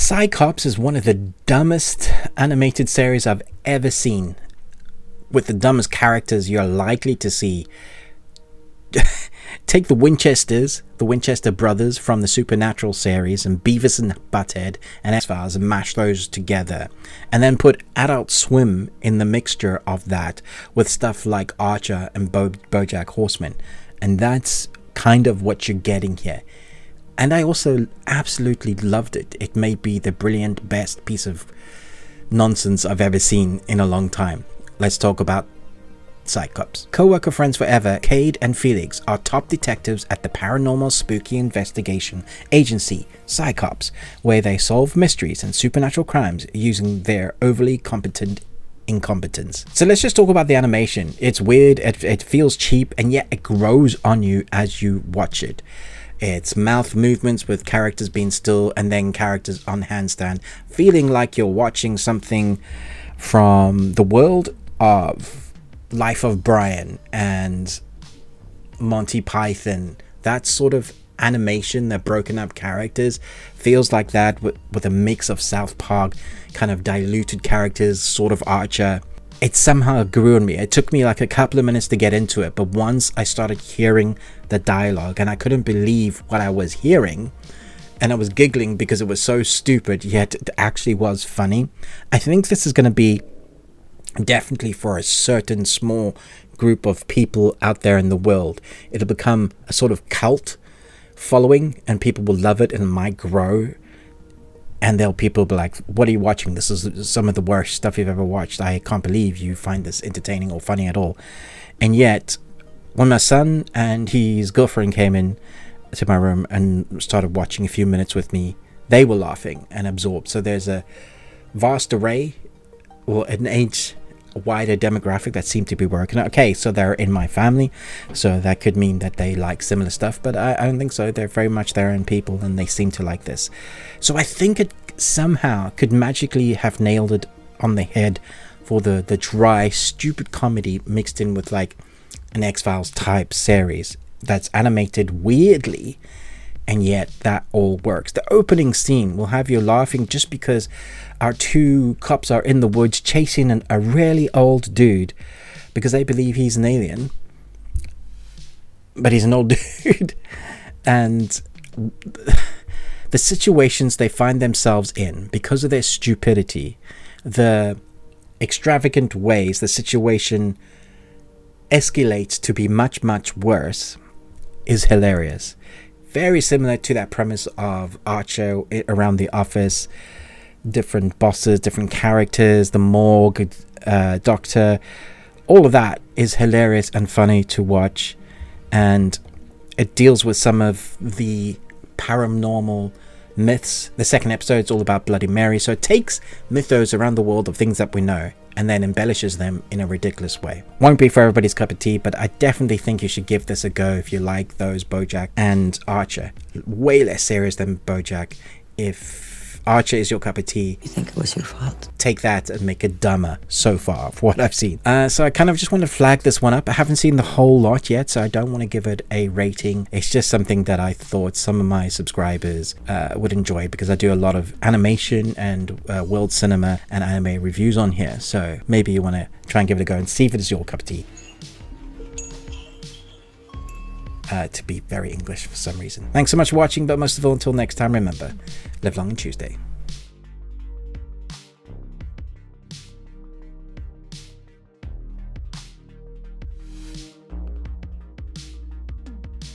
Psychops is one of the dumbest animated series I've ever seen, with the dumbest characters you're likely to see. Take the Winchester brothers from the Supernatural series, and Beavis and Butthead and X-Files, and mash those together, and then put Adultswim in the mixture of that with stuff like Archer and BoJack Horseman, and that's kind of what you're getting here. And I also absolutely loved it. It may be the brilliant, best piece of nonsense I've ever seen in a long time. Let's talk about Psychops. Co-worker friends forever, Cade and Felix are top detectives at the paranormal spooky investigation agency, Psychops, where they solve mysteries and supernatural crimes using their overly competent incompetence. So let's just talk about the animation. It's weird, it feels cheap, and yet it grows on you as you watch it. It's mouth movements with characters being still and then characters on handstand, feeling like you're watching something from the world of Life of Brian and Monty Python. That sort of animation, the broken up characters, feels like that with a mix of South Park, kind of diluted characters, sort of Archer. It somehow grew on me. It took me like a couple of minutes to get into it, but once I started hearing the dialogue, and I couldn't believe what I was hearing, and I was giggling because it was so stupid, yet it actually was funny. I think this is going to be definitely for a certain small group of people out there in the world. It'll become a sort of cult following, and people will love it, and it might grow. And there'll people be like, what are you watching? This is some of the worst stuff you've ever watched. I can't believe you find this entertaining or funny at all. And yet, when my son and his girlfriend came in to my room and started watching a few minutes with me, they were laughing and absorbed. So there's a vast array, or an age wider demographic that seem to be working. Okay, so they're in my family, so that could mean that they like similar stuff, but I don't think so. They're very much their own people, and they seem to like this. So I think it somehow could magically have nailed it on the head for the dry, stupid comedy mixed in with like an X-Files type series that's animated weirdly, and yet that all works. The opening scene will have you laughing just because our two cops are in the woods chasing a really old dude because they believe he's an alien, but he's an old dude. And the situations they find themselves in because of their stupidity, the extravagant ways the situation escalates to be much, much worse, is hilarious. Very similar to that premise of Archer around the office, different bosses, different characters, the morgue, doctor. All of that is hilarious and funny to watch, and it deals with some of the paranormal myths. The second episode is all about Bloody Mary, so it takes mythos around the world of things that we know and then embellishes them in a ridiculous way. Won't be for everybody's cup of tea, but I definitely think you should give this a go if you like those BoJack and Archer. Way less serious than BoJack. If Archer is your cup of tea, You think it was your fault? take that and make it dumber so far for what I've seen. So I kind of just want to flag this one up. I haven't seen the whole lot yet, so I don't want to give it a rating. It's just something that I thought some of my subscribers would enjoy, because I do a lot of animation and world cinema and anime reviews on here. So maybe you want to try and give it a go and see if it is your cup of tea. To be very English for some reason. Thanks so much for watching, but most of all, until next time, remember, live long and Tuesday.